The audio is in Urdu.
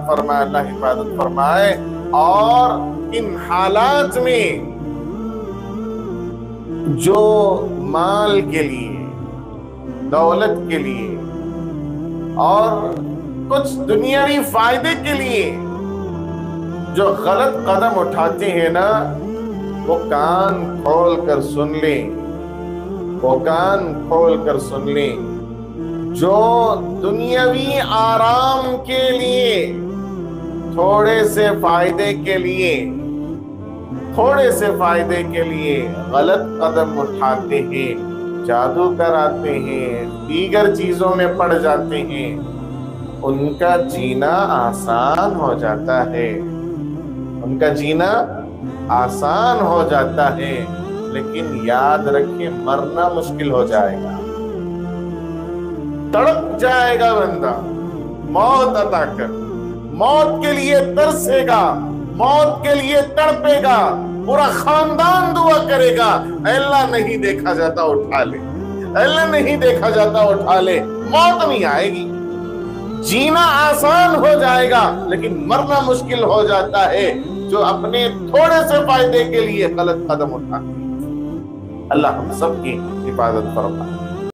فرمائے، اللہ حفاظت فرمائے۔ اور ان حالات میں جو مال کے لیے، دولت کے لیے اور کچھ دنیاوی فائدے کے لیے جو غلط قدم اٹھاتے ہیں نا، وہ کان کھول کر سن لیں، وہ کان کھول کر سن لیں۔ جو دنیاوی آرام کے لیے، تھوڑے سے فائدے کے لیے، تھوڑے سے فائدے کے لیے غلط قدم اٹھاتے ہیں، جادو کراتے ہیں، دیگر چیزوں میں پڑ جاتے ہیں، ان کا جینا آسان ہو جاتا ہے، ان کا جینا آسان ہو جاتا ہے، لیکن یاد رکھیں مرنا مشکل ہو جائے گا، تڑپ جائے گا بندہ موت عطا کر، موت کے لیے ترسے گا، موت کے لیے تڑپے گا، پورا خاندان دعا کرے گا، اے اللہ نہیں دیکھا جاتا اٹھا لے، اے اللہ نہیں دیکھا جاتا اٹھا لے۔ موت نہیں آئے گی، جینا آسان ہو جائے گا، لیکن مرنا مشکل ہو جاتا ہے جو اپنے تھوڑے سے فائدے کے لیے غلط قدم اٹھاتے ہیں۔ اللہ ہم سب کی حفاظت فرمائے۔